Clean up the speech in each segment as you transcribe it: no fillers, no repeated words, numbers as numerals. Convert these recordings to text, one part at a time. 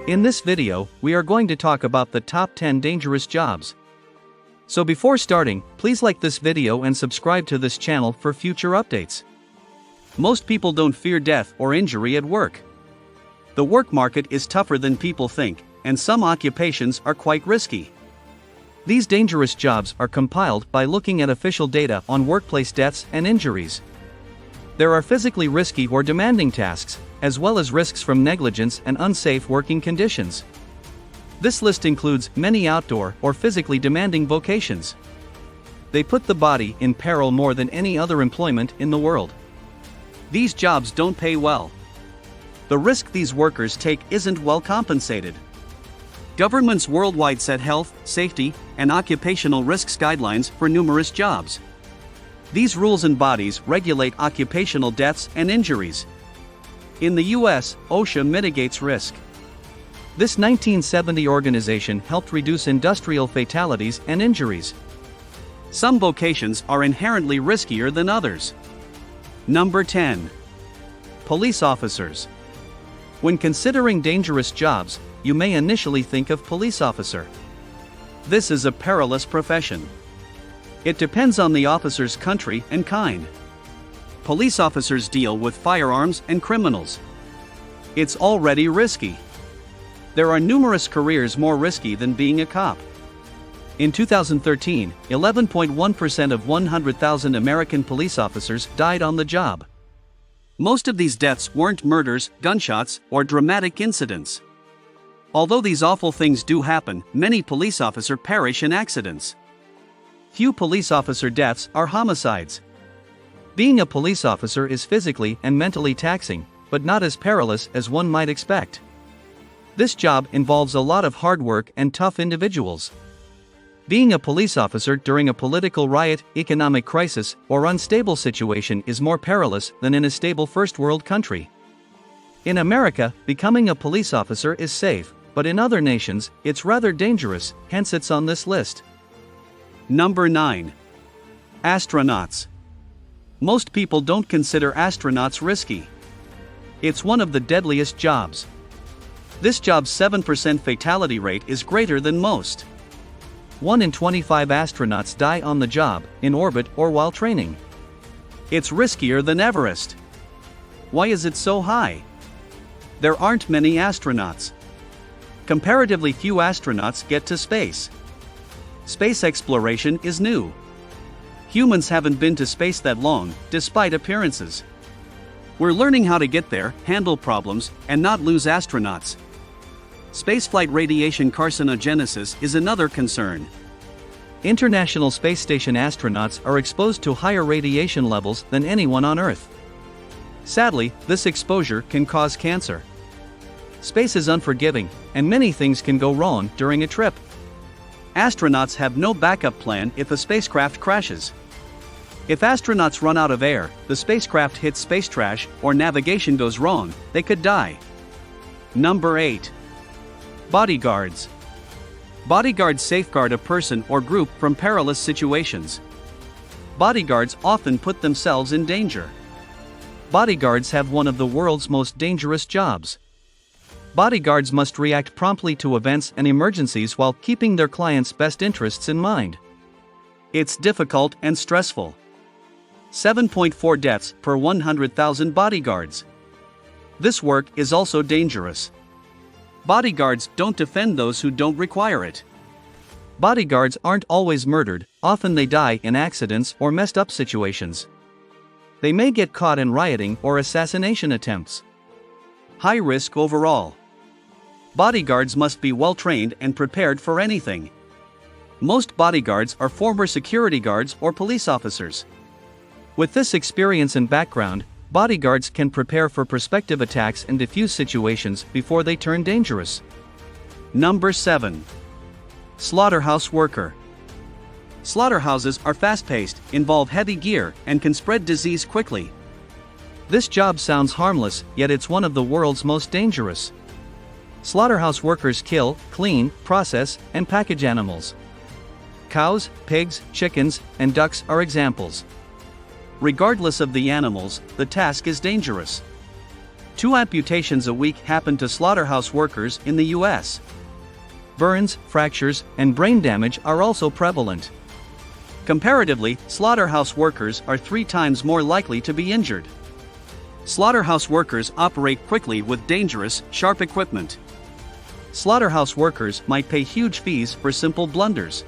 In this video, we are going to talk about the top 10 dangerous jobs. So before starting, please like this video and subscribe to this channel for future updates. Most people don't fear death or injury at work. The work market is tougher than people think, and some occupations are quite risky. These dangerous jobs are compiled by looking at official data on workplace deaths and injuries. There are physically risky or demanding tasks, as well as risks from negligence and unsafe working conditions. This list includes many outdoor or physically demanding vocations. They put the body in peril more than any other employment in the world. These jobs don't pay well. The risk these workers take isn't well compensated. Governments worldwide set health, safety, and occupational risks guidelines for numerous jobs. These rules and bodies regulate occupational deaths and injuries. In the US, OSHA mitigates risk. This 1970 organization helped reduce industrial fatalities and injuries. Some vocations are inherently riskier than others. Number 10. Police officers. When considering dangerous jobs, you may initially think of police officer. This is a perilous profession. It depends on the officer's country and kind. Police officers deal with firearms and criminals. It's already risky. There are numerous careers more risky than being a cop. In 2013, 11.1% of 100,000 American police officers died on the job. Most of these deaths weren't murders, gunshots, or dramatic incidents. Although these awful things do happen, many police officers perish in accidents. Few police officer deaths are homicides. Being a police officer is physically and mentally taxing, but not as perilous as one might expect. This job involves a lot of hard work and tough individuals. Being a police officer during a political riot, economic crisis, or unstable situation is more perilous than in a stable first world country. In America, becoming a police officer is safe, but in other nations, it's rather dangerous, hence it's on this list. Number 9. Astronauts. Most people don't consider astronauts risky. It's one of the deadliest jobs. This job's 7% fatality rate is greater than most. 1 in 25 astronauts die on the job, in orbit or while training. It's riskier than Everest. Why is it so high? There aren't many astronauts. Comparatively few astronauts get to space. Space exploration is new. Humans haven't been to space that long, despite appearances. We're learning how to get there, handle problems, and not lose astronauts. Spaceflight radiation carcinogenesis is another concern. International Space Station astronauts are exposed to higher radiation levels than anyone on Earth. Sadly, this exposure can cause cancer. Space is unforgiving, and many things can go wrong during a trip. Astronauts have no backup plan if a spacecraft crashes. If astronauts run out of air, the spacecraft hits space trash, or navigation goes wrong, they could die. Number 8. Bodyguards. Bodyguards safeguard a person or group from perilous situations. Bodyguards often put themselves in danger. Bodyguards have one of the world's most dangerous jobs. Bodyguards must react promptly to events and emergencies while keeping their clients' best interests in mind. It's difficult and stressful. 7.4 deaths per 100,000 bodyguards. This work is also dangerous. Bodyguards don't defend those who don't require it. Bodyguards aren't always murdered, often they die in accidents or messed up situations. They may get caught in rioting or assassination attempts. High risk overall. Bodyguards must be well trained and prepared for anything. Most bodyguards are former security guards or police officers. With this experience and background, bodyguards can prepare for prospective attacks and defuse situations before they turn dangerous. Number 7. Slaughterhouse worker. Slaughterhouses are fast-paced, involve heavy gear, and can spread disease quickly. This job sounds harmless, yet it's one of the world's most dangerous. Slaughterhouse workers kill, clean, process, and package animals. Cows, pigs, chickens, and ducks are examples. Regardless of the animals, the task is dangerous. 2 amputations a week happen to slaughterhouse workers in the US. Burns, fractures, and brain damage are also prevalent. Comparatively, slaughterhouse workers are 3 times more likely to be injured. Slaughterhouse workers operate quickly with dangerous, sharp equipment. Slaughterhouse workers might pay huge fees for simple blunders.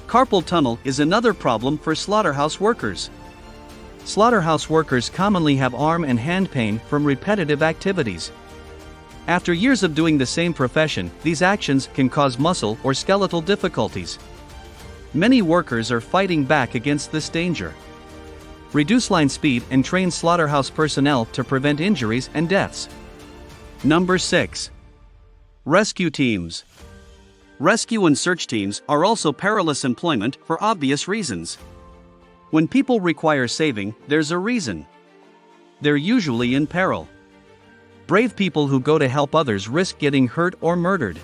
Carpal tunnel is another problem for slaughterhouse workers. Slaughterhouse workers commonly have arm and hand pain from repetitive activities. After years of doing the same profession, these actions can cause muscle or skeletal difficulties. Many workers are fighting back against this danger. Reduce line speed and train slaughterhouse personnel to prevent injuries and deaths. Number 6. Rescue teams. Rescue and search teams are also perilous employment for obvious reasons. When people require saving, there's a reason. They're usually in peril. Brave people who go to help others risk getting hurt or murdered.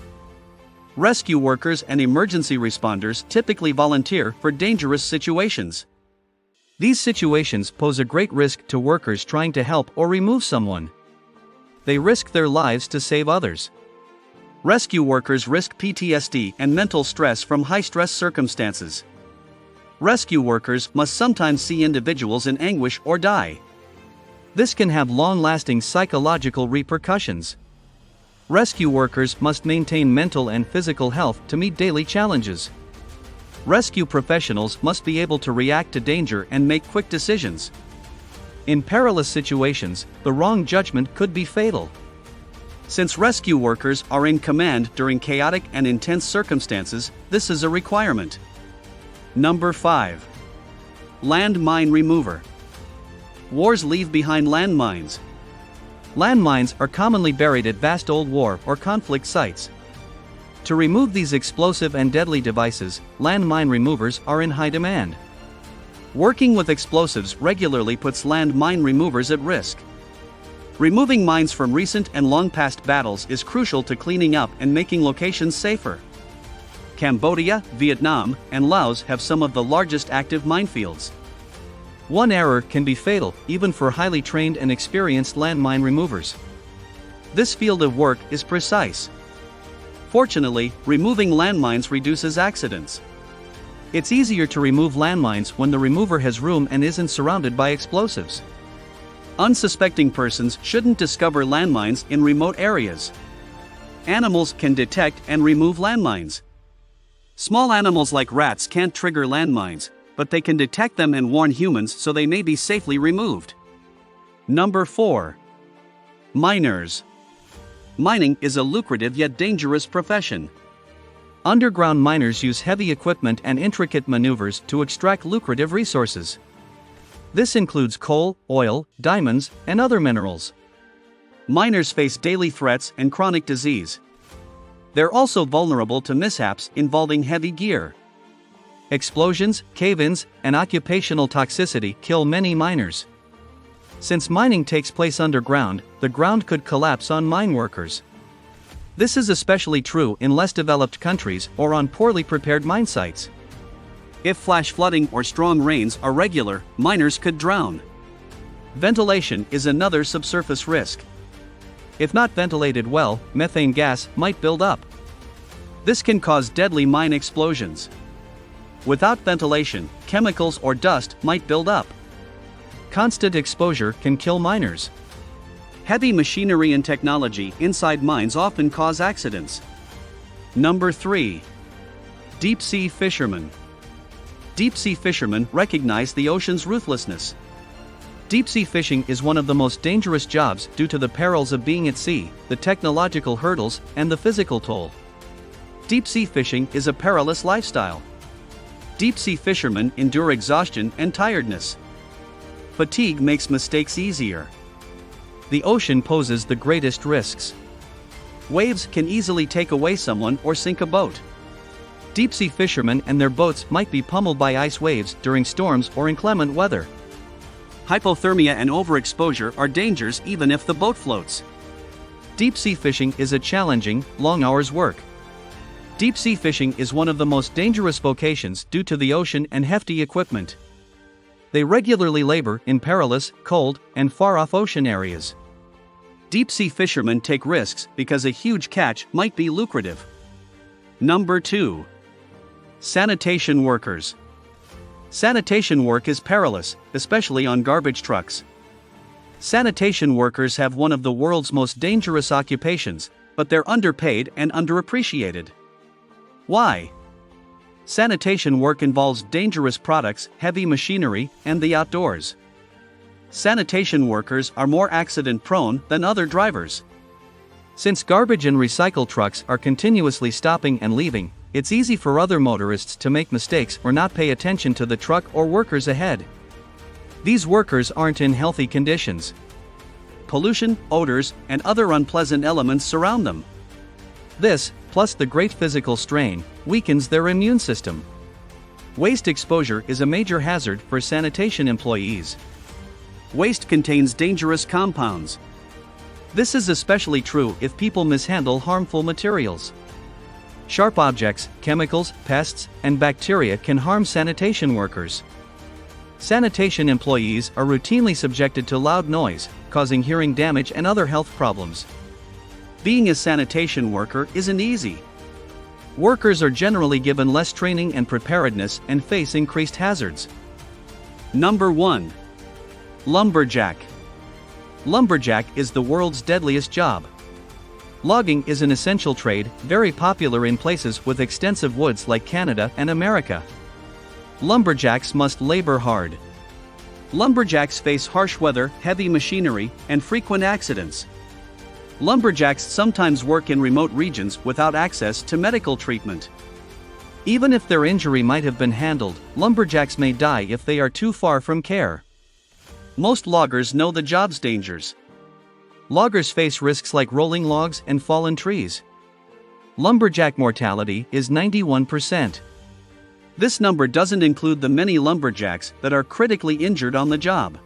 Rescue workers and emergency responders typically volunteer for dangerous situations. These situations pose a great risk to workers trying to help or remove someone. They risk their lives to save others. Rescue workers risk PTSD and mental stress from high-stress circumstances. Rescue workers must sometimes see individuals in anguish or die. This can have long-lasting psychological repercussions. Rescue workers must maintain mental and physical health to meet daily challenges. Rescue professionals must be able to react to danger and make quick decisions. In perilous situations, the wrong judgment could be fatal. Since rescue workers are in command during chaotic and intense circumstances, this is a requirement. Number 5. Landmine remover. Wars leave behind landmines. Landmines are commonly buried at vast old war or conflict sites. To remove these explosive and deadly devices, landmine removers are in high demand. Working with explosives regularly puts landmine removers at risk. Removing mines from recent and long-past battles is crucial to cleaning up and making locations safer. Cambodia, Vietnam, and Laos have some of the largest active minefields. One error can be fatal, even for highly trained and experienced landmine removers. This field of work is precise. Fortunately, removing landmines reduces accidents. It's easier to remove landmines when the remover has room and isn't surrounded by explosives. Unsuspecting persons shouldn't discover landmines in remote areas. Animals can detect and remove landmines. Small animals like rats can't trigger landmines, but they can detect them and warn humans so they may be safely removed. Number 4. Miners. Mining is a lucrative yet dangerous profession. Underground miners use heavy equipment and intricate maneuvers to extract lucrative resources. This includes coal, oil, diamonds, and other minerals. Miners face daily threats and chronic disease. They're also vulnerable to mishaps involving heavy gear. Explosions, cave-ins, and occupational toxicity kill many miners. Since mining takes place underground, the ground could collapse on mine workers. This is especially true in less developed countries or on poorly prepared mine sites. If flash flooding or strong rains are regular, miners could drown. Ventilation is another subsurface risk. If not ventilated well, methane gas might build up. This can cause deadly mine explosions. Without ventilation, chemicals or dust might build up. Constant exposure can kill miners. Heavy machinery and technology inside mines often cause accidents. Number 3. Deep-sea fishermen. Deep-sea fishermen recognize the ocean's ruthlessness. Deep-sea fishing is one of the most dangerous jobs due to the perils of being at sea, the technological hurdles, and the physical toll. Deep-sea fishing is a perilous lifestyle. Deep-sea fishermen endure exhaustion and tiredness. Fatigue makes mistakes easier. The ocean poses the greatest risks. Waves can easily take away someone or sink a boat. Deep-sea fishermen and their boats might be pummeled by ice waves during storms or inclement weather. Hypothermia and overexposure are dangers even if the boat floats. Deep-sea fishing is a challenging, long hours work. Deep-sea fishing is one of the most dangerous vocations due to the ocean and hefty equipment. They regularly labor in perilous, cold, and far-off ocean areas. Deep-sea fishermen take risks because a huge catch might be lucrative. Number 2. Sanitation workers. Sanitation work is perilous, especially on garbage trucks. Sanitation workers have one of the world's most dangerous occupations, but they're underpaid and underappreciated. Why? Sanitation work involves dangerous products, heavy machinery, and the outdoors. Sanitation workers are more accident-prone than other drivers. Since garbage and recycle trucks are continuously stopping and leaving, it's easy for other motorists to make mistakes or not pay attention to the truck or workers ahead. These workers aren't in healthy conditions. Pollution, odors, and other unpleasant elements surround them. This, plus the great physical strain, weakens their immune system. Waste exposure is a major hazard for sanitation employees. Waste contains dangerous compounds. This is especially true if people mishandle harmful materials. Sharp objects, chemicals, pests, and bacteria can harm sanitation workers. Sanitation employees are routinely subjected to loud noise, causing hearing damage and other health problems. Being a sanitation worker isn't easy. Workers are generally given less training and preparedness and face increased hazards. Number 1. Lumberjack. Lumberjack is the world's deadliest job. Logging is an essential trade, very popular in places with extensive woods like Canada and America. Lumberjacks must labor hard. Lumberjacks face harsh weather, heavy machinery, and frequent accidents. Lumberjacks sometimes work in remote regions without access to medical treatment. Even if their injury might have been handled, lumberjacks may die if they are too far from care. Most loggers know the job's dangers. Loggers face risks like rolling logs and fallen trees. Lumberjack mortality is 91%. This number doesn't include the many lumberjacks that are critically injured on the job.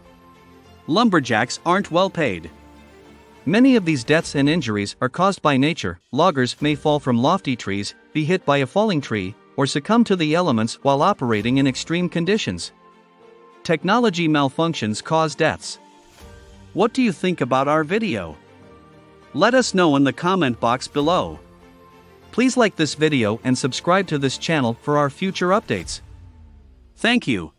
Lumberjacks aren't well paid. Many of these deaths and injuries are caused by nature. Loggers may fall from lofty trees, be hit by a falling tree, or succumb to the elements while operating in extreme conditions. Technology malfunctions cause deaths. What do you think about our video? Let us know in the comment box below. Please like this video and subscribe to this channel for our future updates. Thank you.